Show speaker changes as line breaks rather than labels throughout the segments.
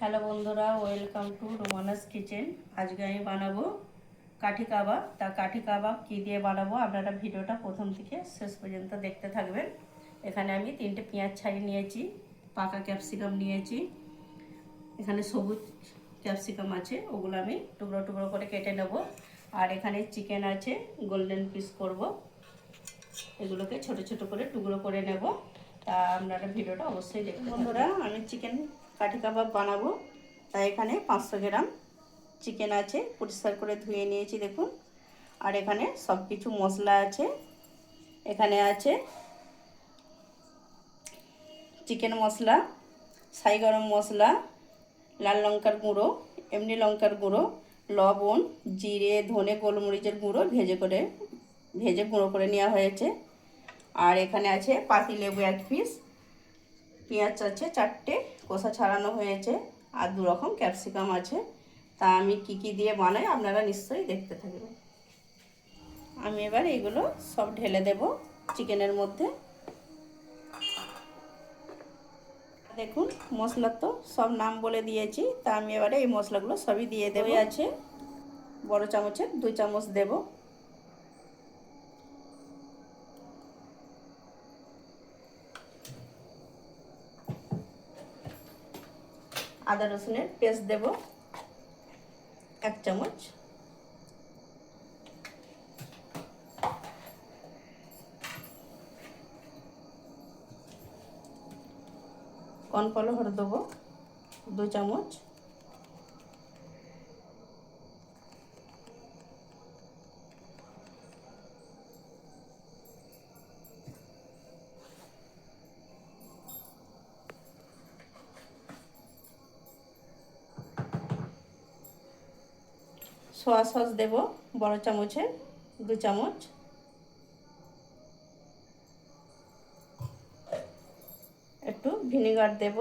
Hello বন্ধুরা, welcome to রোমানাস kitchen. আজকে আমি বানাবো কাঠি কাবাব। তা কাঠি কাবাব কী দিয়ে বানাবো আপনারা ভিডিওটা প্রথম থেকে শেষ পর্যন্ত দেখতে থাকবেন। এখানে আমি 3টে পেঁয়াজ ছাড়িয়ে নিয়েছি, পাকা ক্যাপসিকাম নিয়েছি, এখানে সবুজ ক্যাপসিকাম আছে, ওগুলো আমি টুকরো টুকরো করে কেটে নেব। আর এখানে চিকেন আছে, গোল্ডেন পিস করব, এগুলোকে ছোট ছোট করে টুকরো করে নেব। তা আপনারা ভিডিওটা অবশ্যই দেখুন। বন্ধুরা, আমি চিকেন কাঠি কাবাব বানাবো, তাই এখানে 500 গ্রাম চিকেন আছে, পরিষ্কার করে ধুয়ে নিয়েছি দেখুন। আর এখানে সব কিছু মশলা আছে, এখানে আছে চিকেন মশলা, ছাই গরম মশলা, লাল লঙ্কার গুঁড়ো, এমনি লঙ্কার গুঁড়ো, লবণ, জিরে, ধনে, গোলমরিচের গুঁড়ো ভেজে গুঁড়ো করে নেওয়া হয়েছে। আর এখানে আছে পাতিলেবু 1 পিস, পেঁয়াজ আছে 4টে কষা ছাড়ানো হয়েছে, আর 2 রকম ক্যাপসিকাম আছে। তা আমি কি দিয়ে বানাই আপনারা নিশ্চয়ই দেখতে থাকবেন। আমি এবার এগুলো সব ঢেলে দেব চিকেনের মধ্যে। দেখুন মশলা তো সব নাম বলে দিয়েছি, তা আমি এবারে এই মশলাগুলো সবই দিয়ে দেব। আছে বড় চামচের 2 চামচ দেব। আদা রসুনের পেস্ট দেব 1 চামচ। কর্নফ্লাওয়ার দেবো 2 চামচ। সোয়া সস দেব বড় চামচের 2 চামচ। একটু ভিনেগার দেব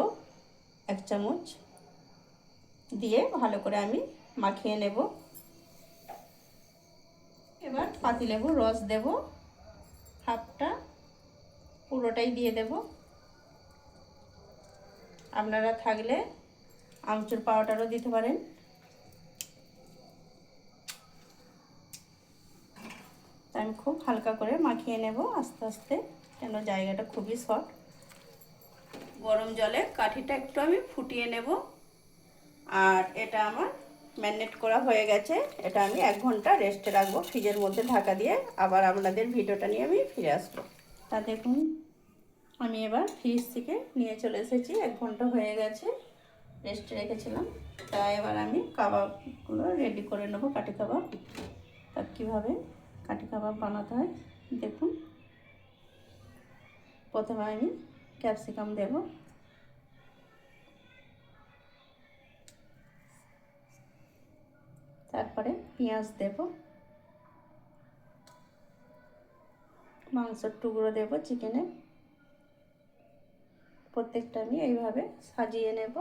1 চামচ, দিয়ে ভালো করে আমি মাখিয়ে নেব। এবার পাতিলেবুর রস দেব হাফটা, পুরোটাই দিয়ে দেব। আপনারা থাকলে আমচুর পাউডারও দিতে পারেন। আমি খুব হালকা করে মাখিয়ে নেব আস্তে আস্তে, কেন জায়গাটা খুবই শর্ট। গরম জলে কাঠিটা একটু আমি ফুটিয়ে নেব। আর এটা আমার ম্যারিনেট করা হয়ে গেছে, এটা আমি 1 ঘন্টা রেস্টে রাখবো ফ্রিজের মধ্যে ঢাকা দিয়ে। আবার আপনাদের ভিডিওটা নিয়ে আমি ফিরে আসবো। তা দেখুন আমি এবার ফ্রিজ থেকে নিয়ে চলে এসেছি, 1 ঘন্টা হয়ে গেছে রেস্টে রেখেছিলাম। তা এবার আমি কাবাবগুলো রেডি করে নেব, কাঠি কাবাব। তা কীভাবে কাঠি কাবাব বানাতে হয় দেখুন। প্রথমে আমি ক্যাপসিকাম দেব, তারপরে পেঁয়াজ দেব, মাংসের টুকরো দেব চিকেনের। প্রত্যেকটা আমি এইভাবে সাজিয়ে নেব।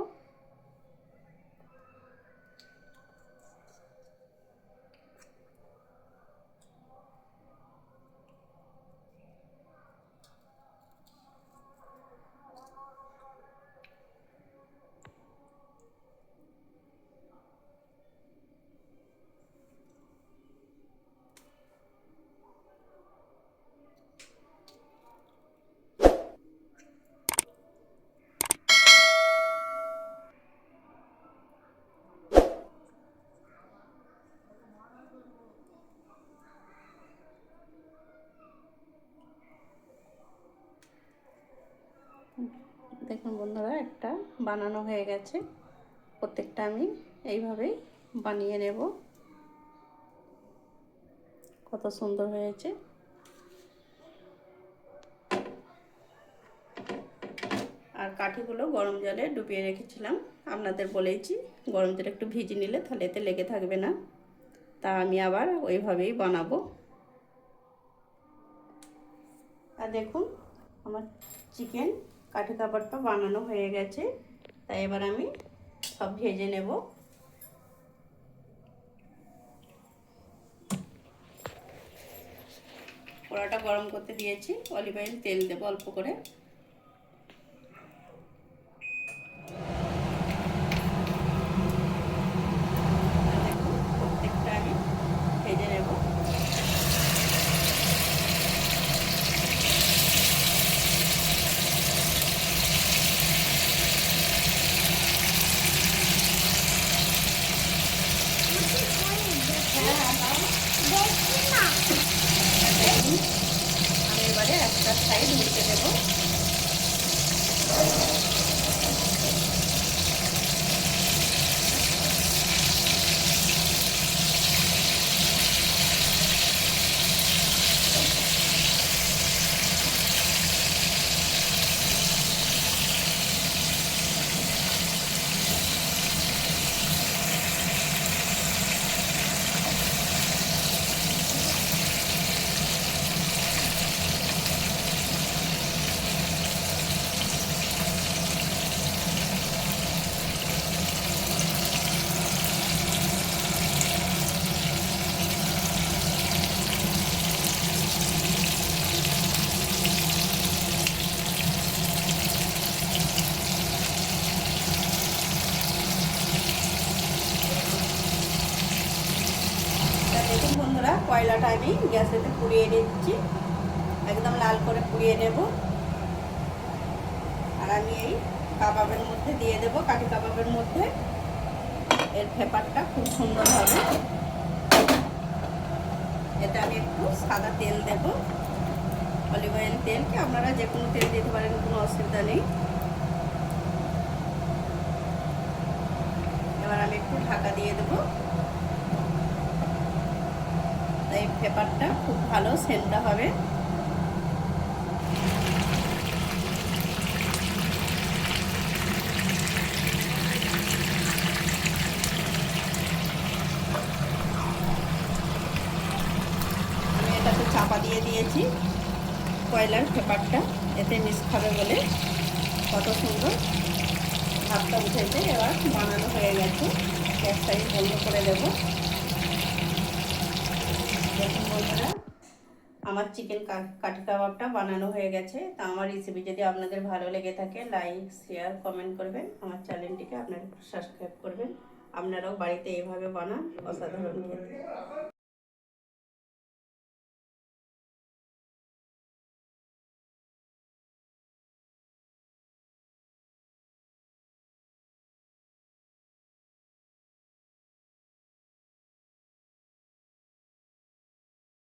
দেখুন বন্ধুরা, একটা বানানো হয়ে গেছে। প্রত্যেকটা আমি এইভাবেই বানিয়ে নেব। কত সুন্দর হয়েছে। আর কাঠিগুলো গরম জলে ডুবিয়ে রেখেছিলাম, আপনাদের বলেইছি গরম জলে একটু ভিজিয়ে নিলে তাহলে এতে লেগে থাকবে না। তা আমি আবার ওইভাবেই বানাবো। আর দেখুন আমার চিকেন কাঠি কাবাবটা বানানো হয়ে গেছে। তাই এবার আমি সব ভেজে নেব। কড়াটা গরম করতে দিয়েছি, অলিভ অয়েল তেল দেবো অল্প করে। একটা সাইড উল্টে দেবো। দেখুন বন্ধুরা, কয়লাটা আমি গ্যাসেতে পুড়িয়ে নিচ্ছি, একদম লাল করে পুড়িয়ে নেব। আর আমি এই কাবাবের মধ্যে দিয়ে দেব, কাঠি কাবাবের মধ্যে। এর ফ্লেভারটা খুব সুন্দর হবে। এতে আমি একটু সাদা তেল দেব, অলিভ অয়েল তেল, কি আপনারা যে কোনো তেল দিতে পারেন, কোনো অসুবিধা নেই। এবার আমি একটু ঢাকা দিয়ে দেব। এই পেপারটা খুব ভালো সেন্টটা হবে। আমি এটাতে চাপা দিয়ে দিয়েছি কয়লার পেপারটা, এতে মিক্স খাবে বলে। কত সুন্দর ভাতটা উঠেছে। এবার বানানো হয়ে গেছে, গ্যাসটাকে বন্ধ করে দেব। দেখুন বন্ধুরা, আমার চিকেন কাঠি কাবাবটা বানানো হয়ে গেছে। তা আমার রেসিপি যদি আপনাদের ভালো লেগে থাকে, লাইক শেয়ার কমেন্ট করবেন। আমার চ্যানেলটিকে আপনারা সাবস্ক্রাইব করবেন। আপনারাও বাড়িতে এইভাবে বানান, অসাধারণ খেতে।